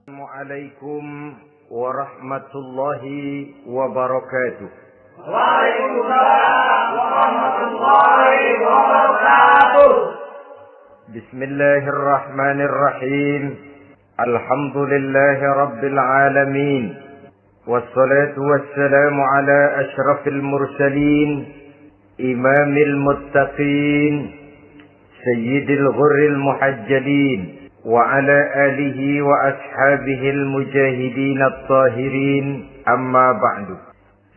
Assalamualaikum warahmatullahi wabarakatuh. Waalaikumsalam warahmatullahi wabarakatuh. Bismillahirrahmanirrahim. Alhamdulillahi rabbil alamin. Wassalatu wassalamu ala ashrafil mursalin, imamil muttaqin, sayyidil ghurril muhajjalin, وعلى آله وأصحابه المجاهدين الطاهرين أما بعد.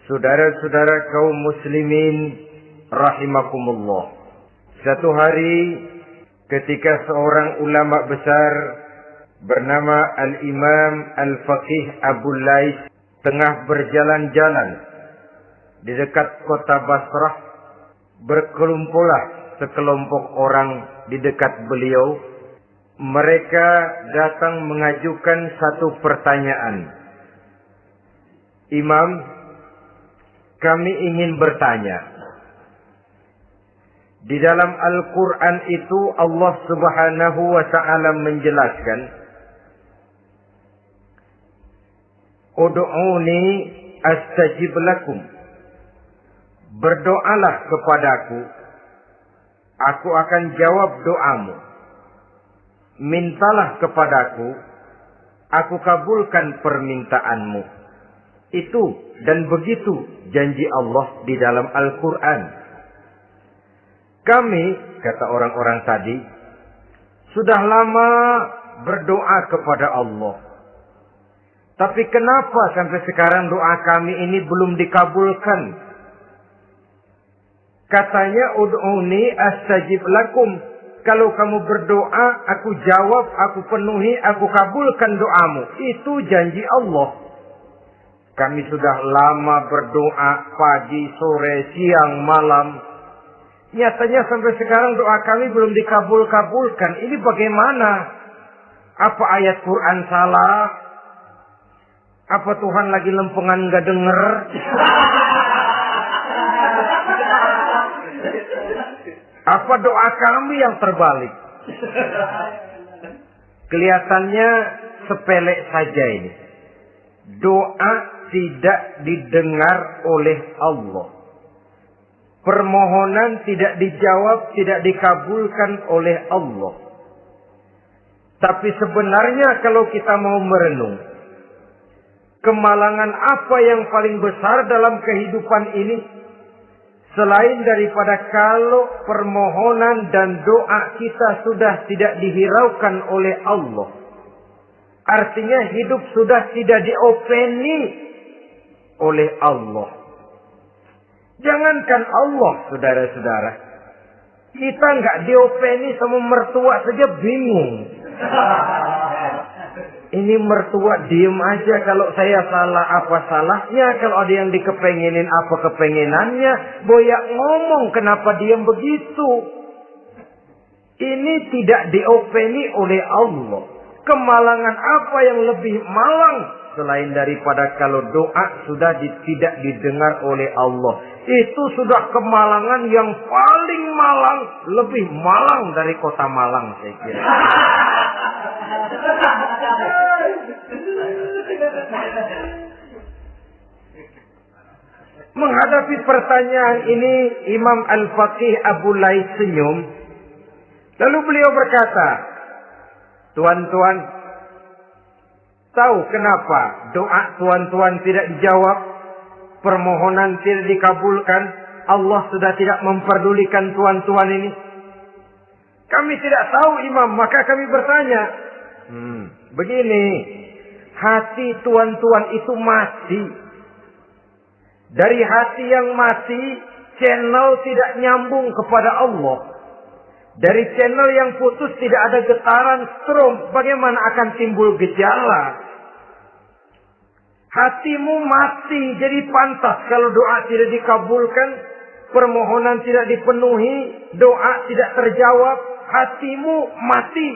Saudara-saudara kaum muslimin rahimakumullah. Satu hari ketika seorang ulama besar bernama Al-Imam Al-Faqih Abu Lais tengah berjalan-jalan di dekat kota Basrah, berkelumpulah sekelompok orang di dekat beliau. Mereka datang mengajukan satu pertanyaan. Imam, kami ingin bertanya. Di dalam Al-Quran itu Allah Subhanahu wa ta'ala menjelaskan, Ud'uni astajib lakum. Berdoalah kepadaku, aku akan jawab doamu. Mintalah kepadaku, aku kabulkan permintaanmu. Itu dan begitu janji Allah di dalam Al-Quran. Kami, kata orang-orang tadi, sudah lama berdoa kepada Allah. Tapi kenapa sampai sekarang doa kami ini belum dikabulkan? Katanya, Ud'uni astajib lakum. Kalau kamu berdoa, aku jawab, aku penuhi, aku kabulkan doamu. Itu janji Allah. Kami sudah lama berdoa pagi, sore, siang, malam. Nyatanya sampai sekarang doa kami belum dikabulkan. Ini bagaimana? Apa ayat Quran salah? Apa Tuhan lagi lempengan gak denger? Apa doa kami yang terbalik? Kelihatannya sepele saja ini. Doa tidak didengar oleh Allah. Permohonan tidak dijawab, tidak dikabulkan oleh Allah. Tapi sebenarnya kalau kita mau merenung, kemalangan apa yang paling besar dalam kehidupan ini? Selain daripada kalau permohonan dan doa kita sudah tidak dihiraukan oleh Allah. Artinya hidup sudah tidak diopeni oleh Allah. Jangankan Allah, saudara-saudara. Kita nggak diopeni sama mertua saja bingung. Ini mertua diem aja, kalau saya salah apa salahnya, kalau ada yang dikepengenin apa kepengenannya, boyak ngomong kenapa diem begitu. Ini tidak diopeni oleh Allah. Kemalangan apa yang lebih malang selain daripada kalau doa sudah tidak didengar oleh Allah. Itu sudah kemalangan yang paling malang, lebih malang dari kota Malang saya kira. Menghadapi pertanyaan ini, Imam Al-Faqih Abu Lais senyum. Lalu beliau berkata, tuan-tuan, tahu kenapa doa tuan-tuan tidak dijawab? Permohonan tidak dikabulkan? Allah sudah tidak memperdulikan tuan-tuan ini? Kami tidak tahu, Imam, maka kami bertanya. Begini, hati tuan-tuan itu mati. Dari hati yang mati, channel tidak nyambung kepada Allah. Dari channel yang putus tidak ada getaran strom. Bagaimana akan timbul gejala? Hatimu mati, jadi pantas kalau doa tidak dikabulkan, permohonan tidak dipenuhi, doa tidak terjawab, hatimu mati.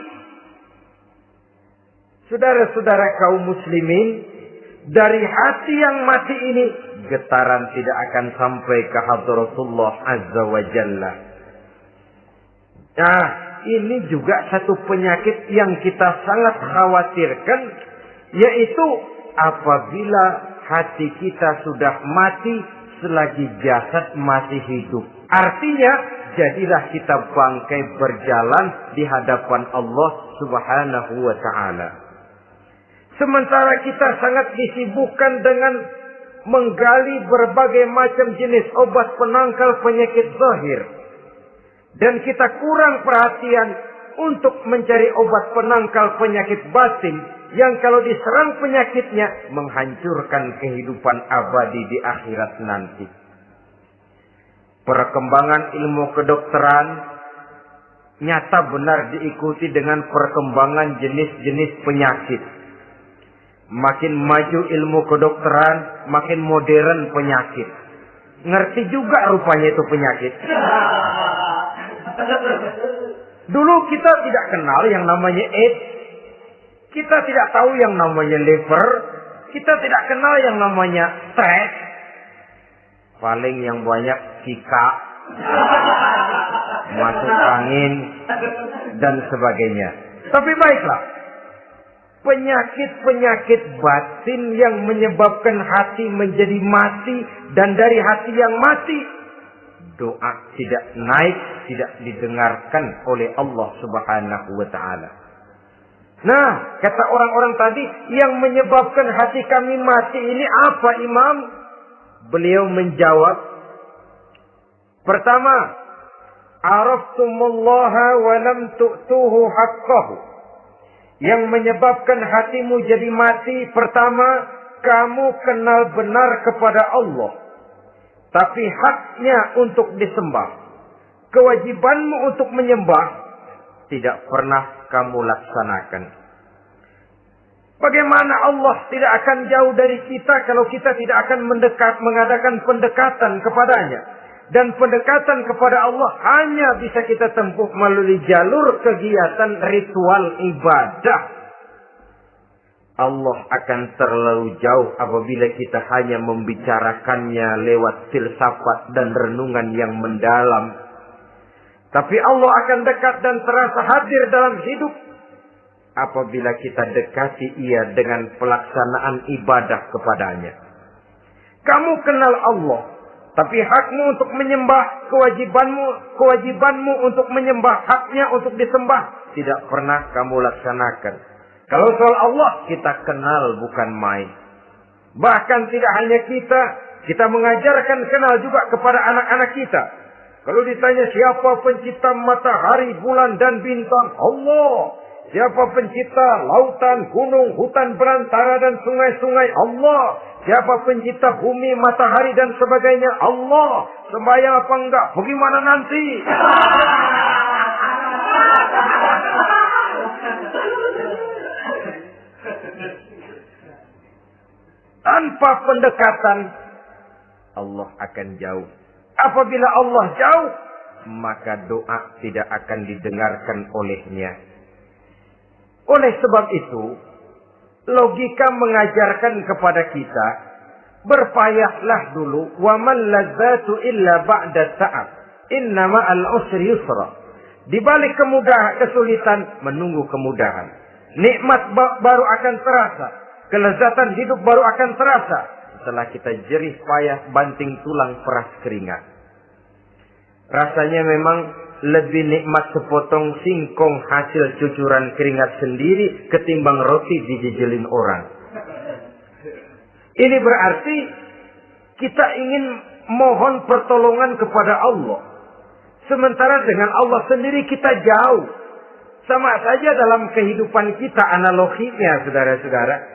Saudara-saudara kaum muslimin, dari hati yang mati ini, getaran tidak akan sampai ke hadratullah azza wa jalla. Nah, ini juga satu penyakit yang kita sangat khawatirkan yaitu apabila hati kita sudah mati selagi jasad masih hidup. Artinya, jadilah kita bangkai berjalan di hadapan Allah Subhanahu wa ta'ala. Sementara kita sangat disibukkan dengan menggali berbagai macam jenis obat penangkal penyakit zahir. Dan kita kurang perhatian untuk mencari obat penangkal penyakit batin yang kalau diserang penyakitnya menghancurkan kehidupan abadi di akhirat nanti. Perkembangan ilmu kedokteran nyata benar diikuti dengan perkembangan jenis-jenis penyakit. Makin maju ilmu kedokteran, makin modern penyakit. Ngerti juga rupanya itu penyakit. Dulu kita tidak kenal yang namanya AIDS. Kita tidak tahu yang namanya liver. Kita tidak kenal yang namanya stres. Paling yang banyak Zika, masuk angin, dan sebagainya. Tapi baiklah. Penyakit-penyakit batin yang menyebabkan hati menjadi mati. Dan dari hati yang mati, doa tidak naik, tidak didengarkan oleh Allah Subhanahu wa ta'ala. Nah, kata orang-orang tadi, yang menyebabkan hati kami mati ini apa, Imam? Beliau menjawab, pertama, araftumullaha wa lam tu'tuhu haqqahu. Yang menyebabkan hatimu jadi mati, pertama, kamu kenal benar kepada Allah. Tapi haknya untuk disembah, kewajibanmu untuk menyembah, tidak pernah kamu laksanakan. Bagaimana Allah tidak akan jauh dari kita kalau kita tidak akan mengadakan pendekatan kepadanya. Dan pendekatan kepada Allah hanya bisa kita tempuh melalui jalur kegiatan ritual ibadah. Allah akan terlalu jauh apabila kita hanya membicarakannya lewat filsafat dan renungan yang mendalam. Tapi Allah akan dekat dan terasa hadir dalam hidup apabila kita dekati ia dengan pelaksanaan ibadah kepadanya. Kamu kenal Allah, tapi hakmu untuk menyembah, kewajibanmu untuk menyembah, haknya untuk disembah, tidak pernah kamu laksanakan. Kalau soal Allah, kita kenal bukan main. Bahkan tidak hanya kita mengajarkan kenal juga kepada anak-anak kita. Kalau ditanya siapa pencipta matahari, bulan, dan bintang? Allah. Siapa pencipta lautan, gunung, hutan belantara, dan sungai-sungai? Allah. Siapa pencipta bumi, matahari, dan sebagainya? Allah. Sembahyang apa enggak? Bagaimana nanti? Tanpa pendekatan, Allah akan jauh. Apabila Allah jauh, maka doa tidak akan didengarkan olehnya. Oleh sebab itu, logika mengajarkan kepada kita, berpayahlah dulu, wa man ladzatu illa ba'da ta'ab, innama al-usri yusra. Di balik kesulitan, menunggu kemudahan. Nikmat baru akan terasa, kelezatan hidup baru akan terasa setelah kita jerih payah banting tulang peras keringat. Rasanya memang lebih nikmat sepotong singkong hasil cucuran keringat sendiri ketimbang roti dijejelin orang. Ini berarti kita ingin mohon pertolongan kepada Allah. Sementara dengan Allah sendiri kita jauh. Sama saja dalam kehidupan kita analoginya, saudara-saudara.